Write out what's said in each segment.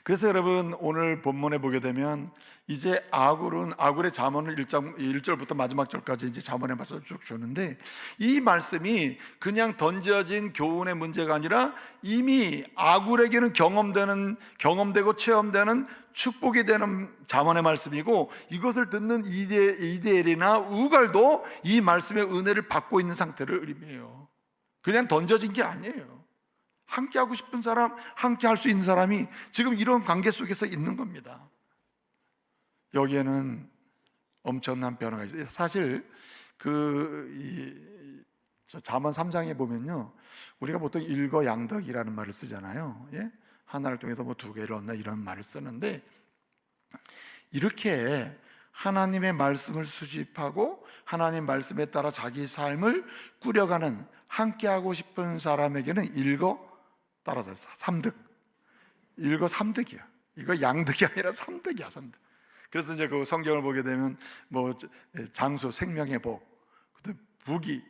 그래서 여러분, 오늘 본문에 보게 되면 이제 아굴의 잠언을 1절부터 마지막 절까지 이제 잠언의 말씀을 쭉 주는데, 이 말씀이 그냥 던져진 교훈의 문제가 아니라 이미 아굴에게는 경험되고 체험되는 축복이 되는 잠언의 말씀이고, 이것을 듣는 이데엘이나 우갈도 이 말씀의 은혜를 받고 있는 상태를 의미해요. 그냥 던져진 게 아니에요. 함께 하고 싶은 사람, 함께 할 수 있는 사람이 지금 이런 관계 속에서 있는 겁니다. 여기에는 엄청난 변화가 있어요. 사실 잠언 3장에 보면요, 우리가 보통 일거양득이라는 말을 쓰잖아요. 예? 하나를 통해서 뭐 두 개를 얻나 이런 말을 쓰는데, 이렇게 하나님의 말씀을 수집하고 하나님 말씀에 따라 자기 삶을 꾸려가는, 함께하고 싶은 사람에게는 따라서 삼득, 일거삼득이야. 이거 양득이 아니라 삼득이야, 삼득. 그래서 이제 그 성경을 보게 되면 뭐 장수, 생명의 복, 부귀,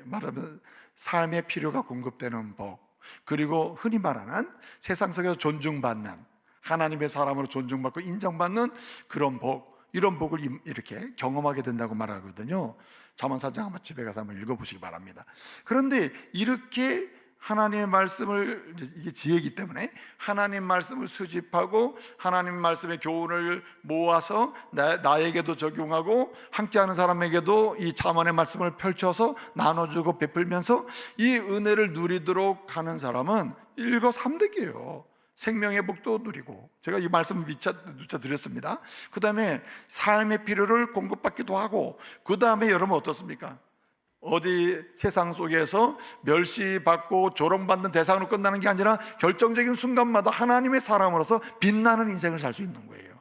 말하면 삶의 필요가 공급되는 복, 그리고 흔히 말하는 세상 속에서 존중받는, 하나님의 사람으로 존중받고 인정받는 그런 복, 이런 복을 이렇게 경험하게 된다고 말하거든요. 잠언 4장 한번 집에 가서 한번 읽어보시기 바랍니다. 그런데 이렇게 하나님의 말씀을, 이게 지혜이기 때문에 하나님 말씀을 수집하고 하나님 말씀의 교훈을 모아서 나에게도 적용하고 함께하는 사람에게도 이 잠언의 말씀을 펼쳐서 나눠주고 베풀면서 이 은혜를 누리도록 하는 사람은 일거삼득이에요. 생명의 복도 누리고, 제가 이 말씀을 누차 드렸습니다. 그 다음에 삶의 필요를 공급받기도 하고, 그 다음에 여러분 어떻습니까? 어디 세상 속에서 멸시받고 조롱받는 대상으로 끝나는 게 아니라 결정적인 순간마다 하나님의 사람으로서 빛나는 인생을 살 수 있는 거예요.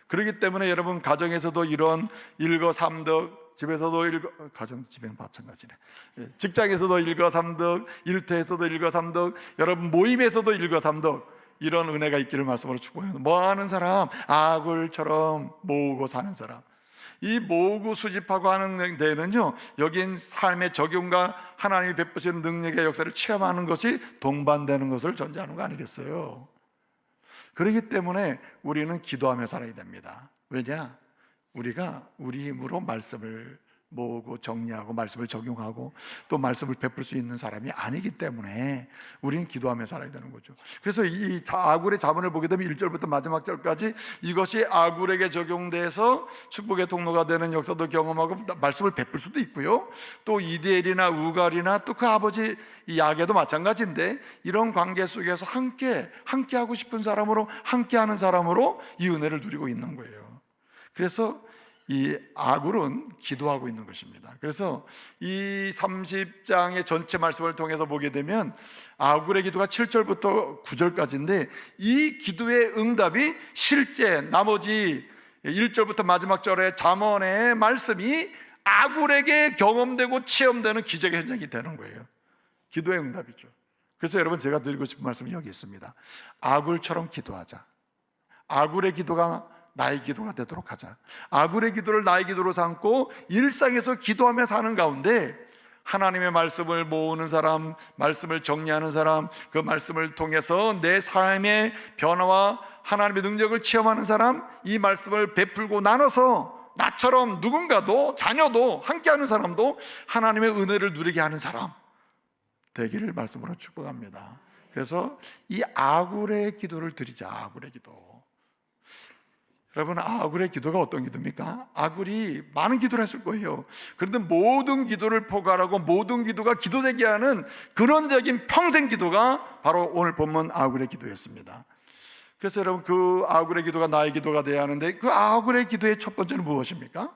그렇기 때문에 여러분, 가정에서도 이런 일거삼득, 집에서도 집에는 마찬가지네. 직장에서도 일거삼득, 일터에서도 일거삼득, 여러분 모임에서도 일거삼득, 이런 은혜가 있기를 말씀으로 축복합니다. 뭐하는 사람? 아굴처럼 모으고 사는 사람. 이 모으고 수집하고 하는 데는요, 여긴 삶의 적용과 하나님이 베푸시는 능력의 역사를 체험하는 것이 동반되는 것을 전제하는 거 아니겠어요? 그렇기 때문에 우리는 기도하며 살아야 됩니다. 왜냐? 우리가 우리 힘으로 말씀을 모으고 정리하고 말씀을 적용하고 또 말씀을 베풀 수 있는 사람이 아니기 때문에 우리는 기도하며 살아야 되는 거죠. 그래서 이 아굴의 자문을 보게 되면 1절부터 마지막 절까지 이것이 아굴에게 적용돼서 축복의 통로가 되는 역사도 경험하고 말씀을 베풀 수도 있고요, 또 이데엘이나 우갈이나 또 그 아버지 야게도 마찬가지인데, 이런 관계 속에서 함께 하고 싶은 사람으로, 함께하는 사람으로 이 은혜를 누리고 있는 거예요. 그래서 이 아굴은 기도하고 있는 것입니다. 그래서 이 30장의 전체 말씀을 통해서 보게 되면 아굴의 기도가 7절부터 9절까지인데, 이 기도의 응답이 실제 나머지 1절부터 마지막 절의 잠언의 말씀이 아굴에게 경험되고 체험되는 기적의 현장이 되는 거예요. 기도의 응답이죠. 그래서 여러분, 제가 드리고 싶은 말씀이 여기 있습니다. 아굴처럼 기도하자. 아굴의 기도가 나의 기도가 되도록 하자. 아굴의 기도를 나의 기도로 삼고 일상에서 기도하며 사는 가운데 하나님의 말씀을 모으는 사람, 말씀을 정리하는 사람, 그 말씀을 통해서 내 삶의 변화와 하나님의 능력을 체험하는 사람, 이 말씀을 베풀고 나눠서 나처럼 누군가도, 자녀도, 함께하는 사람도 하나님의 은혜를 누리게 하는 사람 되기를 말씀으로 축복합니다. 그래서 이 아굴의 기도를 드리자. 아굴의 기도. 여러분, 아굴의 기도가 어떤 기도입니까? 아굴이 많은 기도를 했을 거예요. 그런데 모든 기도를 포괄하고 모든 기도가 기도되게 하는 근원적인 평생 기도가 바로 오늘 본문 아굴의 기도였습니다. 그래서 여러분, 그 아굴의 기도가 나의 기도가 되어야 하는데, 그 아굴의 기도의 첫 번째는 무엇입니까?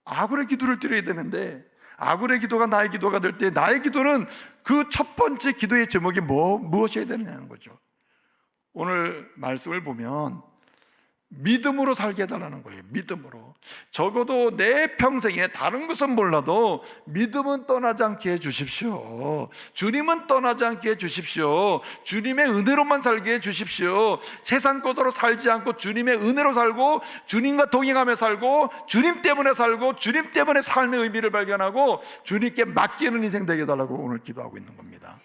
아굴의 기도를 드려야 되는데, 아굴의 기도가 나의 기도가 될 때 나의 기도는 그 첫 번째 기도의 제목이 무엇이어야 되느냐는 거죠. 오늘 말씀을 보면 믿음으로 살게 해달라는 거예요. 믿음으로. 적어도 내 평생에 다른 것은 몰라도 믿음은 떠나지 않게 해주십시오. 주님은 떠나지 않게 해주십시오. 주님의 은혜로만 살게 해주십시오. 세상 것으로 살지 않고 주님의 은혜로 살고, 주님과 동행하며 살고, 주님 때문에 살고, 주님 때문에 삶의 의미를 발견하고 주님께 맡기는 인생 되게 해달라고 오늘 기도하고 있는 겁니다.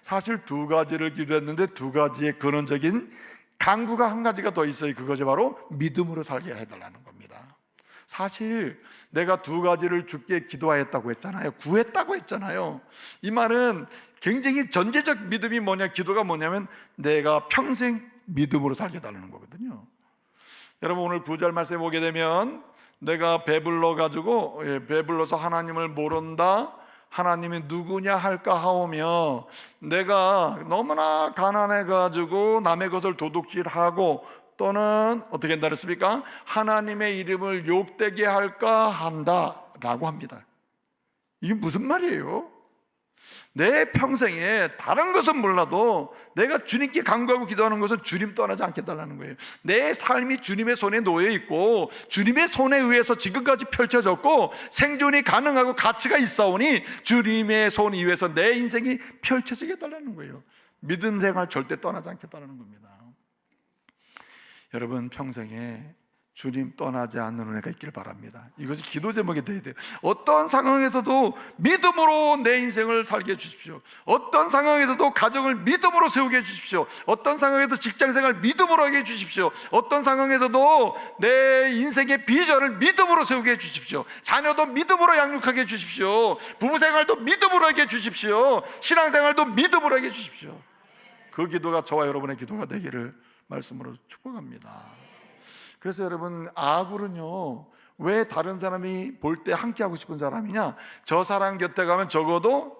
사실 두 가지를 기도했는데 두 가지의 근원적인 강구가 한 가지가 더 있어요. 그것이 바로 믿음으로 살게 해달라는 겁니다. 사실 내가 두 가지를 주께 기도하였다고 했잖아요. 구했다고 했잖아요. 이 말은 굉장히 전제적 믿음이 뭐냐, 기도가 뭐냐면 내가 평생 믿음으로 살게 해달라는 거거든요. 여러분 오늘 9절 말씀에 보게 되면 내가 배불러서 하나님을 모른다, 하나님이 누구냐 할까 하오며, 내가 너무나 가난해 가지고 남의 것을 도둑질하고, 또는 어떻게 한다 그랬습니까? 하나님의 이름을 욕되게 할까 한다라고 합니다. 이게 무슨 말이에요? 내 평생에 다른 것은 몰라도 내가 주님께 간구하고 기도하는 것은 주님 떠나지 않겠다는 거예요. 내 삶이 주님의 손에 놓여 있고 주님의 손에 의해서 지금까지 펼쳐졌고 생존이 가능하고 가치가 있사오니 주님의 손 위에서 내 인생이 펼쳐지게 해달라는 거예요. 믿음 생활 절대 떠나지 않겠다는 겁니다. 여러분 평생에 주님 떠나지 않는 은혜가 있길 바랍니다. 이것이 기도 제목이 되어야 돼요. 어떤 상황에서도 믿음으로 내 인생을 살게 해주십시오. 어떤 상황에서도 가정을 믿음으로 세우게 해주십시오. 어떤 상황에서 직장생활 믿음으로 하게 해주십시오. 어떤 상황에서도 내 인생의 비전을 믿음으로 세우게 해주십시오. 자녀도 믿음으로 양육하게 해주십시오. 부부생활도 믿음으로 하게 해주십시오. 신앙생활도 믿음으로 하게 해주십시오. 그 기도가 저와 여러분의 기도가 되기를 말씀으로 축복합니다. 그래서 여러분 아굴은요, 왜 다른 사람이 볼 때 함께 하고 싶은 사람이냐? 저 사람 곁에 가면 적어도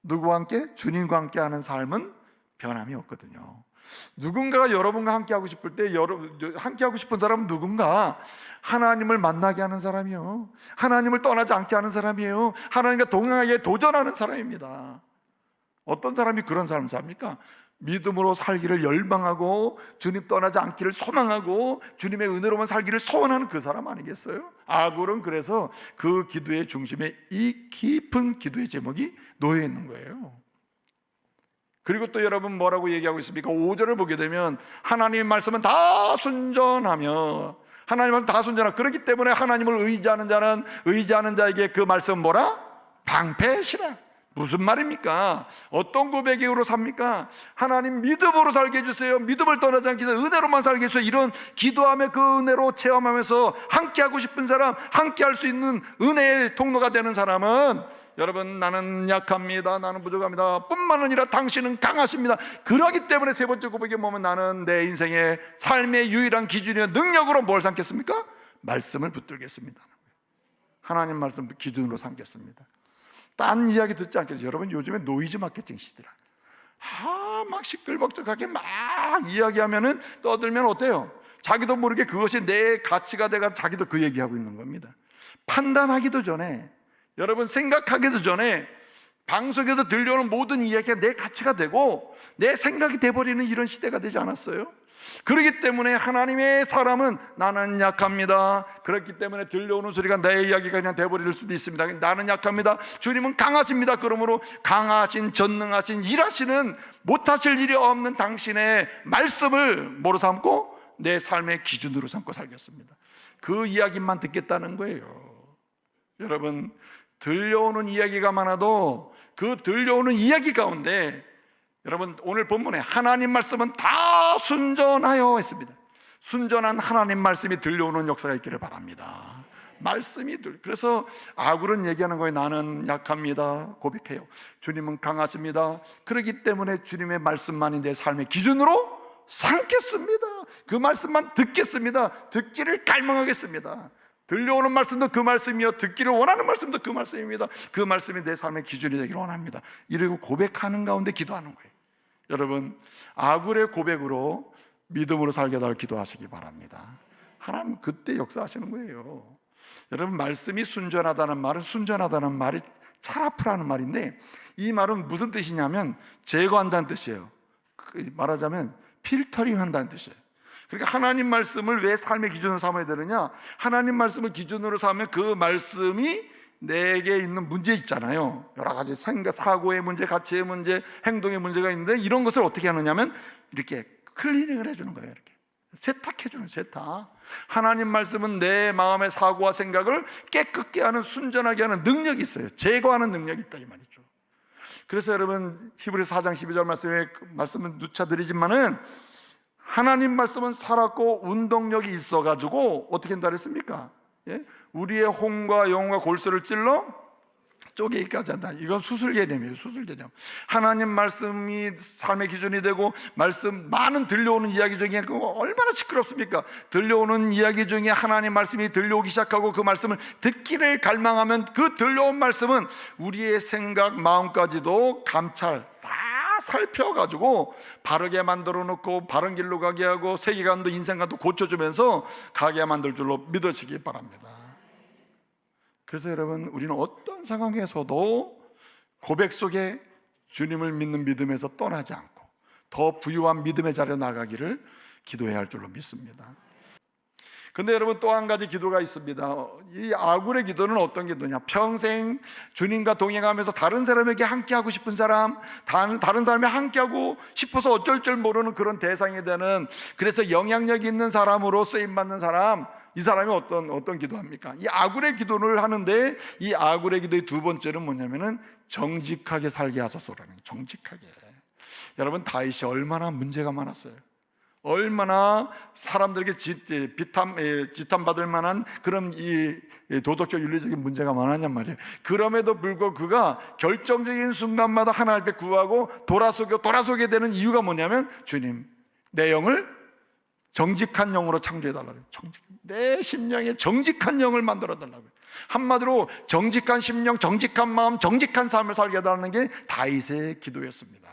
누구와 함께? 주님과 함께 하는 삶은 변함이 없거든요. 누군가가 여러분과 함께 하고 싶을 때 함께 하고 싶은 사람은 누군가? 하나님을 만나게 하는 사람이요, 하나님을 떠나지 않게 하는 사람이에요. 하나님과 동행하게 도전하는 사람입니다. 어떤 사람이 그런 삶을 삽니까? 믿음으로 살기를 열망하고 주님 떠나지 않기를 소망하고 주님의 은혜로만 살기를 소원하는 그 사람 아니겠어요? 아굴은 그래서 그 기도의 중심에 이 깊은 기도의 제목이 놓여 있는 거예요. 그리고 또 여러분 뭐라고 얘기하고 있습니까? 5절을 보게 되면 하나님의 말씀은 다 순전하며, 하나님은 다 순전하고, 그렇기 때문에 하나님을 의지하는 자에게 그 말씀은 뭐라? 방패시라. 무슨 말입니까? 어떤 고백으로 삽니까? 하나님 믿음으로 살게 해주세요. 믿음을 떠나지 않게 해서 은혜로만 살게 해주세요. 이런 기도하며 그 은혜로 체험하면서 함께하고 싶은 사람, 함께할 수 있는 은혜의 통로가 되는 사람은, 여러분 나는 약합니다, 나는 부족합니다 뿐만 아니라 당신은 강하십니다. 그러기 때문에 세 번째 고백이 뭐면 나는 내 인생의 삶의 유일한 기준이며 능력으로 뭘 삼겠습니까? 말씀을 붙들겠습니다. 하나님 말씀 기준으로 삼겠습니다. 딴 이야기 듣지 않겠어요? 여러분 요즘에 노이즈 마케팅 시대라. 막 시끌벅적하게 막 이야기하면은, 떠들면 어때요? 자기도 모르게 그것이 내 가치가 돼가 자기도 그 얘기하고 있는 겁니다. 판단하기도 전에, 여러분 생각하기도 전에 방송에서 들려오는 모든 이야기가 내 가치가 되고 내 생각이 돼버리는 이런 시대가 되지 않았어요? 그렇기 때문에 하나님의 사람은 나는 약합니다. 그렇기 때문에 들려오는 소리가 내 이야기가 그냥 돼버릴 수도 있습니다. 나는 약합니다. 주님은 강하십니다. 그러므로 강하신, 전능하신, 일하시는, 못하실 일이 없는 당신의 말씀을 뭐로 삼고? 내 삶의 기준으로 삼고 살겠습니다. 그 이야기만 듣겠다는 거예요. 여러분 들려오는 이야기가 많아도 그 들려오는 이야기 가운데, 여러분 오늘 본문에 하나님 말씀은 다 순전하여 했습니다. 순전한 하나님 말씀이 들려오는 역사가 있기를 바랍니다. 그래서 아굴은 얘기하는 거예요. 나는 약합니다. 고백해요. 주님은 강하십니다. 그렇기 때문에 주님의 말씀만이 내 삶의 기준으로 삼겠습니다. 그 말씀만 듣겠습니다. 듣기를 갈망하겠습니다. 들려오는 말씀도 그 말씀이요, 듣기를 원하는 말씀도 그 말씀입니다. 그 말씀이 내 삶의 기준이 되기를 원합니다. 이러고 고백하는 가운데 기도하는 거예요. 여러분 아굴의 고백으로 믿음으로 살게 해달라고 기도하시기 바랍니다. 하나님 그때 역사하시는 거예요. 여러분 말씀이 순전하다는 말은, 순전하다는 말이 차라프라는 말인데, 이 말은 무슨 뜻이냐면 제거한다는 뜻이에요. 말하자면 필터링 한다는 뜻이에요. 그러니까 하나님 말씀을 왜 삶의 기준으로 삼아야 되느냐? 하나님 말씀을 기준으로 삼으면 그 말씀이 내게 있는 문제 있잖아요. 여러 가지 생각, 사고의 문제, 가치의 문제, 행동의 문제가 있는데, 이런 것을 어떻게 하느냐면 이렇게 클리닝을 해주는 거예요. 이렇게 세탁해주는, 세탁. 하나님 말씀은 내 마음의 사고와 생각을 깨끗게 하는, 순전하게 하는 능력이 있어요. 제거하는 능력이 있다 이 말이죠. 그래서 여러분 히브리서 4장 12절 말씀은 누차 드리지만은, 하나님 말씀은 살았고 운동력이 있어가지고 어떻게 한다 그랬습니까? 예? 우리의 혼과 영과 골수를 찔러 쪼개기까지 한다. 이건 수술 개념이에요. 수술 개념. 하나님 말씀이 삶의 기준이 되고 말씀 많은 들려오는 이야기 중에 얼마나 시끄럽습니까? 들려오는 이야기 중에 하나님 말씀이 들려오기 시작하고 그 말씀을 듣기를 갈망하면 그 들려온 말씀은 우리의 생각 마음까지도 감찰 다 살펴가지고 바르게 만들어 놓고 바른 길로 가게 하고 세계관도 인생관도 고쳐주면서 가게 만들 줄로 믿으시기 바랍니다. 그래서 여러분, 우리는 어떤 상황에서도 고백 속에 주님을 믿는 믿음에서 떠나지 않고 더 부유한 믿음의 자리에 나가기를 기도해야 할 줄로 믿습니다. 근데 여러분, 또 한 가지 기도가 있습니다. 이 아굴의 기도는 어떤 기도냐? 평생 주님과 동행하면서 다른 사람에게 함께하고 싶은 사람, 다른 사람이 함께하고 싶어서 어쩔 줄 모르는 그런 대상이 되는, 그래서 영향력 있는 사람으로 쓰임받는 사람, 이 사람이 어떤 기도합니까? 이 아굴의 기도를 하는데, 이 아굴의 기도의 두 번째는 뭐냐면은 정직하게 살게 하소서라는 거예요. 정직하게. 여러분, 다윗이 얼마나 문제가 많았어요. 얼마나 사람들에게 지탄받을 만한 그런 이 도덕적 윤리적인 문제가 많았냔 말이에요. 그럼에도 불구하고 그가 결정적인 순간마다 하나님 앞에 구하고 돌아서게 되는 이유가 뭐냐면, 주님, 내 영을 정직한 영으로 창조해달라고요. 내 심령에 정직한 영을 만들어달라고요. 한마디로 정직한 심령, 정직한 마음, 정직한 삶을 살게 해달라는 게 다윗의 기도였습니다.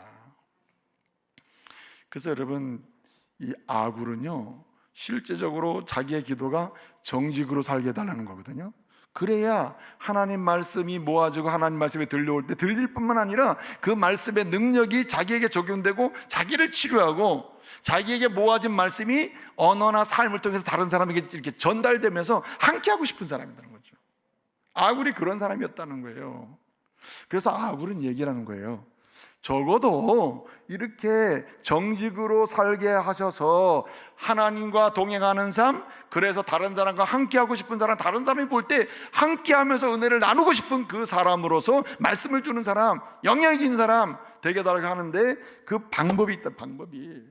그래서 여러분, 이 아굴은요, 실제적으로 자기의 기도가 정직으로 살게 해달라는 거거든요. 그래야 하나님 말씀이 모아지고 하나님 말씀이 들려올 때 들릴 뿐만 아니라 그 말씀의 능력이 자기에게 적용되고 자기를 치료하고 자기에게 모아진 말씀이 언어나 삶을 통해서 다른 사람에게 이렇게 전달되면서 함께하고 싶은 사람이라는 거죠. 아굴이 그런 사람이었다는 거예요. 그래서 아굴은 얘기를 하는 거예요. 적어도 이렇게 정직으로 살게 하셔서 하나님과 동행하는 삶, 그래서 다른 사람과 함께하고 싶은 사람, 다른 사람이 볼 때 함께하면서 은혜를 나누고 싶은 그 사람으로서 말씀을 주는 사람, 영향력 있는 사람 되게 달라고 하는데, 그 방법이 있다. 방법이,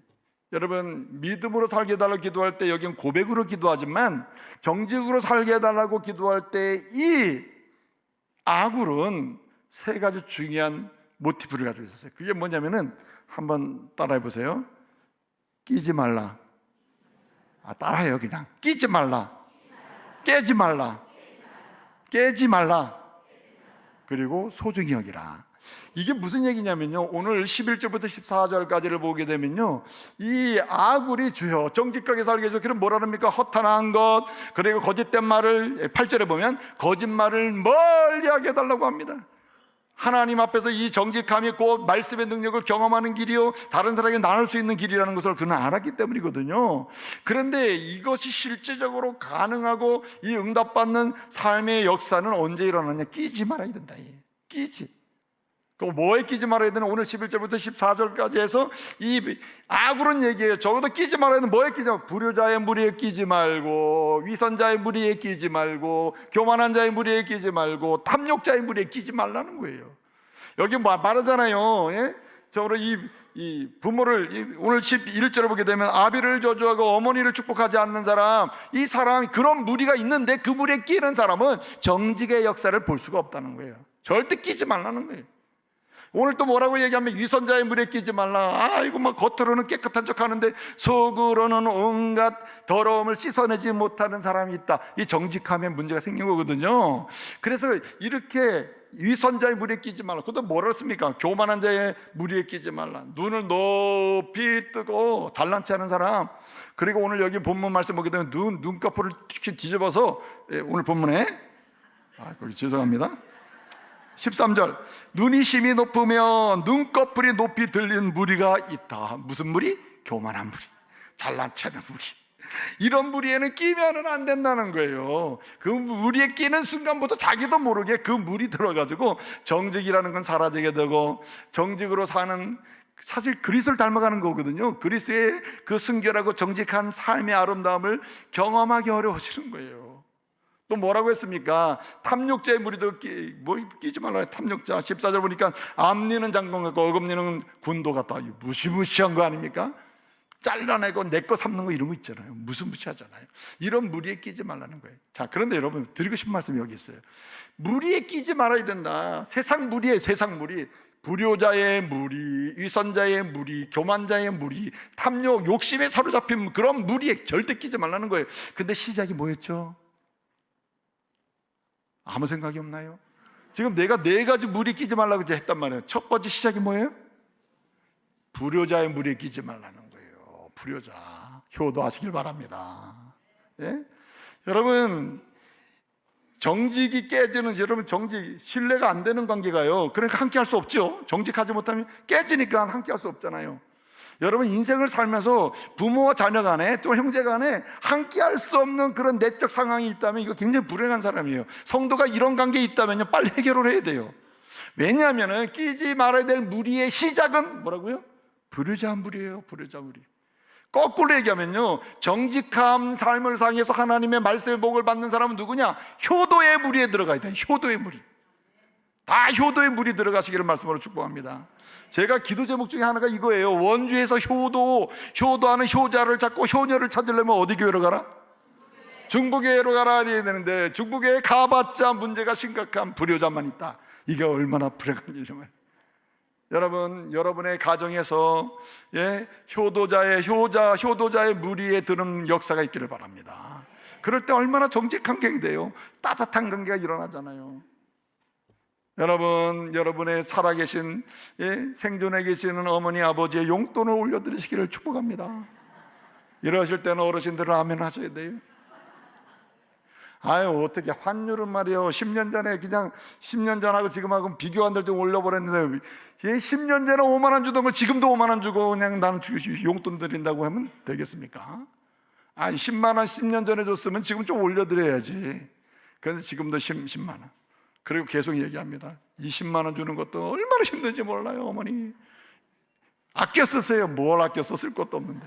여러분, 믿음으로 살게 해달라고 기도할 때 여기는 고백으로 기도하지만 정직으로 살게 해달라고 기도할 때 이 아굴은 세 가지 중요한 모티브를 가지고 있었어요. 그게 뭐냐면은, 한번 따라해 보세요. 끼지 말라. 따라해요. 그냥 끼지 말라, 깨지 말라, 깨지 말라, 그리고 소중히 여기라. 이게 무슨 얘기냐면요, 오늘 11절부터 14절까지를 보게 되면요, 이 아굴이 주여 정직하게 살게 해줘. 그럼 뭐라 합니까? 허탄한 것, 그리고 거짓된 말을, 8절에 보면 거짓말을 멀리하게 해달라고 합니다. 하나님 앞에서 이 정직함이 곧 말씀의 능력을 경험하는 길이요, 다른 사람에게 나눌 수 있는 길이라는 것을 그는 알았기 때문이거든요. 그런데 이것이 실제적으로 가능하고 이 응답받는 삶의 역사는 언제 일어나냐? 끼지 말아야 된다. 끼지. 그 뭐에 끼지 말아야 되나? 오늘 11절부터 14절까지 해서 이 아굴은 얘기해요. 적어도 끼지 말아야 되는, 뭐에 끼지 말고, 불효자의 무리에 끼지 말고, 위선자의 무리에 끼지 말고, 교만한 자의 무리에 끼지 말고, 탐욕자의 무리에 끼지 말라는 거예요. 여기 말하잖아요. 예? 적어도 이 부모를, 오늘 11절을 보게 되면 아비를 저주하고 어머니를 축복하지 않는 사람, 이 사람, 그런 무리가 있는데 그 무리에 끼는 사람은 정직의 역사를 볼 수가 없다는 거예요. 절대 끼지 말라는 거예요. 오늘 또 뭐라고 얘기하면, 위선자의 물에 끼지 말라. 이거 뭐 겉으로는 깨끗한 척 하는데 속으로는 온갖 더러움을 씻어내지 못하는 사람이 있다. 이 정직함에 문제가 생긴 거거든요. 그래서 이렇게 위선자의 물에 끼지 말라. 그것도 뭐라 했습니까? 교만한 자의 물에 끼지 말라. 눈을 높이 뜨고 잘난 체 하는 사람. 그리고 오늘 여기 본문 말씀 보게 되면 눈꺼풀을 뒤집어서, 오늘 본문에, 거기 죄송합니다, 13절, 눈이 심히 높으면 눈꺼풀이 높이 들린 무리가 있다. 무슨 무리? 교만한 무리, 잘난 체하는 무리. 이런 무리에는 끼면은 안 된다는 거예요. 그 무리에 끼는 순간부터 자기도 모르게 그 물이 들어가지고 정직이라는 건 사라지게 되고, 정직으로 사는, 사실 그리스도를 닮아가는 거거든요. 그리스도의 그 순결하고 정직한 삶의 아름다움을 경험하기 어려워지는 거예요. 또 뭐라고 했습니까? 탐욕자의 무리도 끼지 말라. 탐욕자 14절 보니까 앞니는 장군 같고 어금니는 군도 같다. 무시무시한 거 아닙니까? 잘라내고 내 거 삼는 거 이런 거 있잖아요. 무시무시하잖아요. 이런 무리에 끼지 말라는 거예요. 자, 그런데 여러분 드리고 싶은 말씀이 여기 있어요. 무리에 끼지 말아야 된다. 세상 무리에, 세상 무리. 불효자의 무리, 위선자의 무리, 교만자의 무리, 탐욕, 욕심에 사로잡힌 그런 무리에 절대 끼지 말라는 거예요. 근데 시작이 뭐였죠? 아무 생각이 없나요? 지금 내가 4가지 무리에 끼지 말라고 했단 말이에요. 첫 번째 시작이 뭐예요? 불효자의 무리에 끼지 말라는 거예요. 불효자, 효도하시길 바랍니다. 예? 여러분, 정직이 깨지는, 여러분 정직, 신뢰가 안 되는 관계가요, 그러니까 함께 할 수 없죠. 정직하지 못하면 깨지니까 함께 할 수 없잖아요. 여러분 인생을 살면서 부모와 자녀 간에 또 형제 간에 함께 할 수 없는 그런 내적 상황이 있다면 이거 굉장히 불행한 사람이에요. 성도가 이런 관계에 있다면요, 빨리 해결을 해야 돼요. 왜냐하면 끼지 말아야 될 무리의 시작은 뭐라고요? 불효자 무리예요. 불효자 무리. 거꾸로 얘기하면요, 정직한 삶을 상해서 하나님의 말씀의 복을 받는 사람은 누구냐? 효도의 무리에 들어가야 돼요. 효도의 무리. 다 효도의 무리 들어가시기를 말씀으로 축복합니다. 제가 기도 제목 중에 하나가 이거예요. 원주에서 효도하는 효자를 찾고 효녀를 찾으려면 어디 교회로 가라? 중부교회로 가라 해야 되는데, 중부교회에 가봤자 문제가 심각한 불효자만 있다. 이게 얼마나 불행한 일이냐면, 여러분, 여러분의 가정에서 효도자의 무리에 드는 역사가 있기를 바랍니다. 그럴 때 얼마나 정직한 관계가 돼요. 따뜻한 관계가 일어나잖아요. 여러분, 여러분의 살아계신 생존해 계시는 어머니 아버지의 용돈을 올려드리시기를 축복합니다. 이러실 때는 어르신들은 아멘 하셔야 돼요. 아유, 어떻게 환율은 말이요, 10년 전에 그냥 10년 전하고 지금하고 비교 안 될 때 올려버렸는데, 10년 전에 5만 원 주던 걸 지금도 5만 원 주고 그냥 나는 용돈 드린다고 하면 되겠습니까? 아니, 10만 원 10년 전에 줬으면 지금 좀 올려드려야지. 그래서 지금도 10만 원. 그리고 계속 얘기합니다. 20만 원 주는 것도 얼마나 힘든지 몰라요, 어머니. 아껴 쓰세요. 뭘 아껴 써? 쓸 것도 없는데.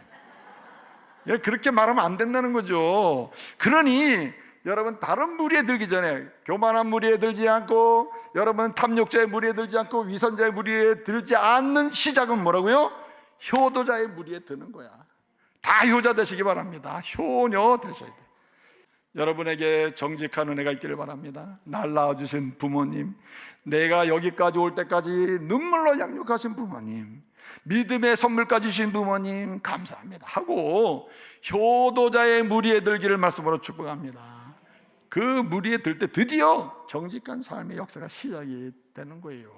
그렇게 말하면 안 된다는 거죠. 그러니 여러분, 다른 무리에 들기 전에, 교만한 무리에 들지 않고, 여러분 탐욕자의 무리에 들지 않고, 위선자의 무리에 들지 않는 시작은 뭐라고요? 효도자의 무리에 드는 거야. 다 효자 되시기 바랍니다. 효녀 되셔야 돼. 여러분에게 정직한 은혜가 있기를 바랍니다. 날 낳아주신 부모님, 내가 여기까지 올 때까지 눈물로 양육하신 부모님, 믿음의 선물까지 주신 부모님 감사합니다 하고 효도자의 무리에 들기를 말씀으로 축복합니다. 그 무리에 들 때 드디어 정직한 삶의 역사가 시작이 되는 거예요.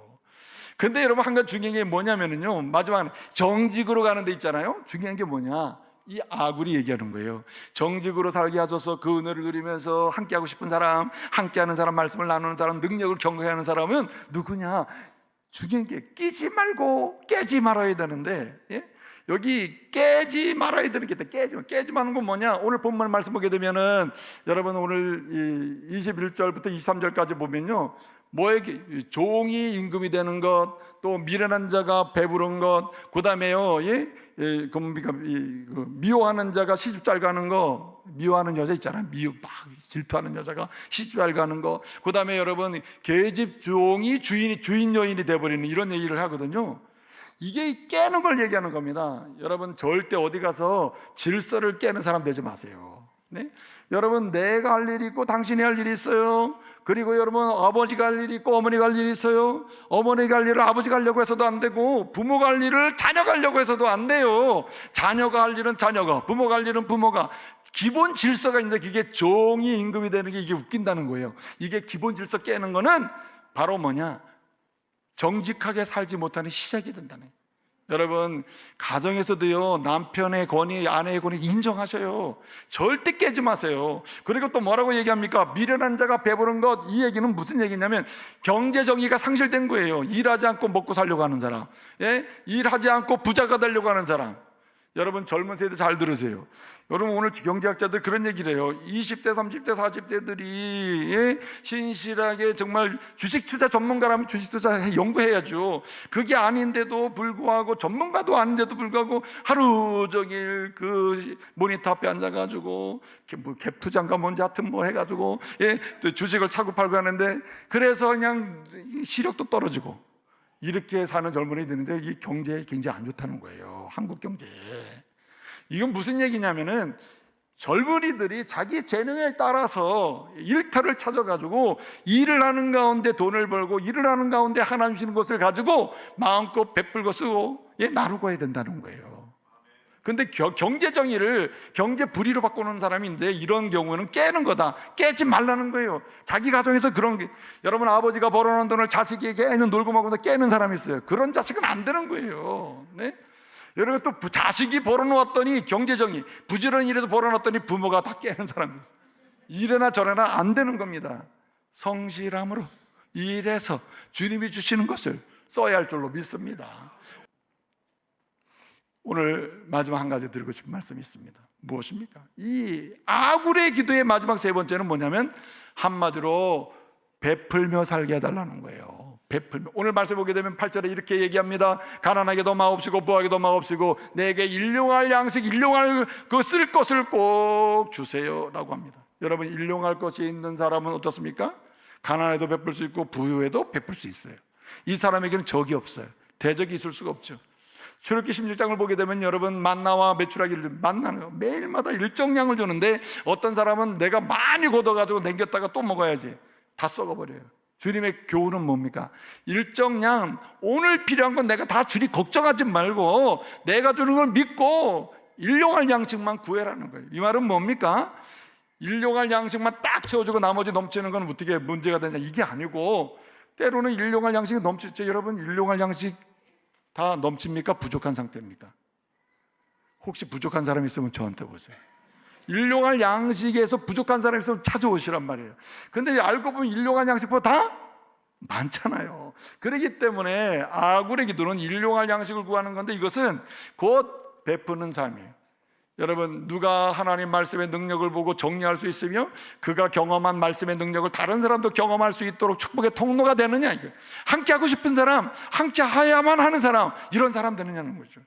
근데 여러분, 한 가지 중요한 게 뭐냐면요, 마지막에 정직으로 가는 데 있잖아요. 중요한 게 뭐냐, 이 아굴이 얘기하는 거예요. 정직으로 살게 하소서. 그 은혜를 누리면서 함께하고 싶은 사람, 함께하는 사람, 말씀을 나누는 사람, 능력을 경고하는 사람은 누구냐? 중요한 게 끼지 말고 깨지 말아야 되는데, 여기 깨지 말아야 되는 게 있다. 깨지 마는 건 뭐냐? 오늘 본문 말씀 보게 되면은, 여러분 오늘 21절부터 23절까지 보면요, 뭐에게 종이 임금이 되는 것, 또 미련한 자가 배부른 것, 그 다음에요, 미워하는 자가 시집 잘 가는 거, 미워하는 여자 있잖아요. 막 질투하는 여자가 시집 잘 가는 거, 그 다음에 여러분 계집 종이 주인 여인이 돼버리는 이런 얘기를 하거든요. 이게 깨는 걸 얘기하는 겁니다. 여러분, 절대 어디 가서 질서를 깨는 사람 되지 마세요. 네? 여러분, 내가 할 일이 있고 당신이 할 일이 있어요. 그리고 여러분, 아버지가 할 일이 있고 어머니가 할 일이 있어요. 어머니가 할 일을 아버지가 하려고 해서도 안 되고, 부모가 할 일을 자녀가 하려고 해서도 안 돼요. 자녀가 할 일은 자녀가, 부모가 할 일은 부모가. 기본 질서가 있는데 그게 종이 임금이 되는 게 이게 웃긴다는 거예요. 이게 기본 질서 깨는 거는 바로 뭐냐? 정직하게 살지 못하는 시작이 된다네. 여러분, 가정에서도요, 남편의 권위, 아내의 권위 인정하셔요. 절대 깨지 마세요. 그리고 또 뭐라고 얘기합니까? 미련한 자가 배부른 것. 이 얘기는 무슨 얘기냐면 경제 정의가 상실된 거예요. 일하지 않고 먹고 살려고 하는 사람, 일하지 않고 부자가 되려고 하는 사람. 여러분, 젊은 세대 잘 들으세요. 여러분, 오늘 경제학자들 그런 얘기를 해요. 20대, 30대, 40대들이 신실하게 정말 주식 투자 전문가라면 주식 투자 연구해야죠. 그게 아닌데도 불구하고, 전문가도 아닌데도 불구하고 하루 종일 그 모니터 앞에 앉아가지고 뭐 갭투자인가 뭔지 하여튼 뭐 해가지고 또 주식을 사고 팔고 하는데, 그래서 그냥 시력도 떨어지고 이렇게 사는 젊은이들인데, 이 경제에 굉장히 안 좋다는 거예요. 한국 경제에. 이건 무슨 얘기냐면은 젊은이들이 자기 재능에 따라서 일터를 찾아가지고 일을 하는 가운데 돈을 벌고 일을 하는 가운데 하나님 주시는 것을 가지고 마음껏 베풀고 쓰고 나누고 해야 된다는 거예요. 근데 경제 정의를 경제 불의로 바꾸는 사람인데 이런 경우는 깨는 거다. 깨지 말라는 거예요. 자기 가정에서 그런 게, 여러분 아버지가 벌어놓은 돈을 자식에게 애는 놀고 먹고 깨는 사람이 있어요. 그런 자식은 안 되는 거예요. 네? 여러분 또 자식이 벌어놓았더니 경제정의 부지런히 일해서 벌어놨더니 부모가 다 깨는 사람들 있어요. 이래나 저래나 안 되는 겁니다. 성실함으로 일해서 주님이 주시는 것을 써야 할 줄로 믿습니다. 오늘 마지막 한 가지 드리고 싶은 말씀이 있습니다. 무엇입니까? 이 아굴의 기도의 마지막 세 번째는 뭐냐면 한마디로 베풀며 살게 해달라는 거예요. 베풀며. 오늘 말씀 보게 되면 8절에 이렇게 얘기합니다. 가난하게도 마옵시고 부하게도 마옵시고 내게 일용할 양식, 일용할 그 쓸 것을 꼭 주세요 라고 합니다. 여러분 일용할 것이 있는 사람은 어떻습니까? 가난해도 베풀 수 있고 부유해도 베풀 수 있어요. 이 사람에게는 적이 없어요. 대적이 있을 수가 없죠. 출애굽기 16장을 보게 되면 여러분 만나와 메추라기를 만나는 매일마다 일정량을 주는데 어떤 사람은 내가 많이 걷어가지고 남겼다가 또 먹어야지 다 썩어버려요. 주님의 교훈은 뭡니까? 일정량, 오늘 필요한 건 내가 다 주니 걱정하지 말고 내가 주는 걸 믿고 일용할 양식만 구해라는 거예요. 이 말은 뭡니까? 일용할 양식만 딱 채워주고 나머지 넘치는 건 어떻게 문제가 되냐 이게 아니고 때로는 일용할 양식이 넘치죠. 여러분 일용할 양식 다 넘칩니까? 부족한 상태입니까? 혹시 부족한 사람이 있으면 저한테 오세요. 일용할 양식에서 부족한 사람이 있으면 찾아오시란 말이에요. 근데 알고 보면 일용할 양식보다 다 많잖아요. 그렇기 때문에 아굴의 기도는 일용할 양식을 구하는 건데 이것은 곧 베푸는 삶이에요. 여러분 누가 하나님 말씀의 능력을 보고 정리할 수 있으며 그가 경험한 말씀의 능력을 다른 사람도 경험할 수 있도록 축복의 통로가 되느냐, 이거. 함께 하고 싶은 사람, 함께 해야만 하는 사람, 이런 사람 되느냐는 거죠.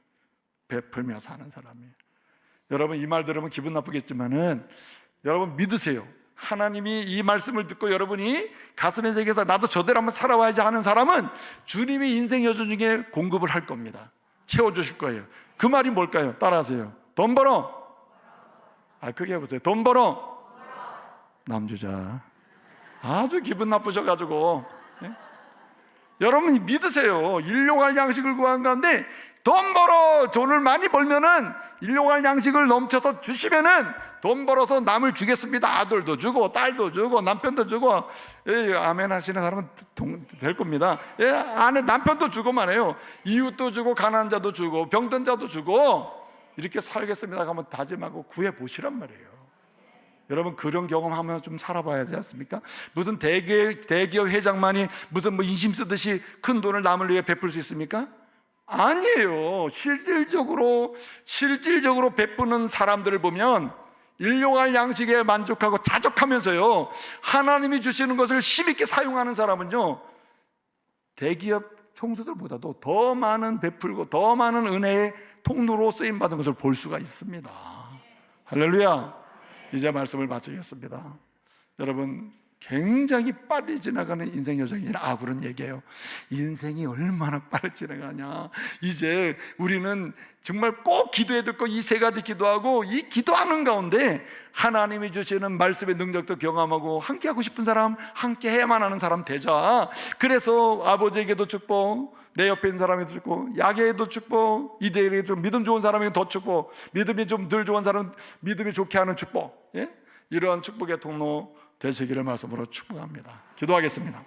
베풀며 사는 사람이에요. 여러분 이 말 들으면 기분 나쁘겠지만은 여러분 믿으세요. 하나님이 이 말씀을 듣고 여러분이 가슴의 세계에서 나도 저대로 한번 살아와야지 하는 사람은 주님이 인생 여정 중에 공급을 할 겁니다. 채워주실 거예요. 그 말이 뭘까요? 따라하세요. 돈 벌어. 크게 해보세요. 돈 벌어. 남주자. 아주 기분 나쁘셔가지고 여러분이 믿으세요. 일용할 양식을 구한 가운데 돈 벌어. 돈을 많이 벌면은 일용할 양식을 넘쳐서 주시면은 돈 벌어서 남을 주겠습니다. 아들도 주고 딸도 주고 남편도 주고 아멘 하시는 사람은 될 겁니다. 아내 남편도 주고만 해요. 이웃도 주고 가난한 자도 주고 병든 자도 주고 이렇게 살겠습니다 하면 다짐하고 구해보시란 말이에요. 여러분 그런 경험하면 좀 살아봐야 하지 않습니까? 무슨 대기업 회장만이 무슨 인심 쓰듯이 큰 돈을 남을 위해 베풀 수 있습니까? 아니에요. 실질적으로 베푸는 사람들을 보면 일용할 양식에 만족하고 자족하면서요 하나님이 주시는 것을 힘있게 사용하는 사람은요 대기업 총수들보다도 더 많은 베풀고 더 많은 은혜의 통로로 쓰임받은 것을 볼 수가 있습니다. 할렐루야. 이제 말씀을 마치겠습니다. 여러분 굉장히 빨리 지나가는 인생 여정이라 아굴은 얘기해요. 인생이 얼마나 빨리 지나가냐. 이제 우리는 정말 꼭 기도해야 될 거 이 세 가지 기도하고 이 기도하는 가운데 하나님이 주시는 말씀의 능력도 경험하고 함께 하고 싶은 사람, 함께 해야만 하는 사람 되자. 그래서 아버지에게도 축복, 내 옆에 있는 사람에게도 축복, 야게에도 축복, 이대에게 좀 믿음 좋은 사람에게 더 축복, 믿음이 좀 덜 좋은 사람 믿음이 좋게 하는 축복, 이러한 축복의 통로 되시기를 말씀으로 축복합니다. 기도하겠습니다.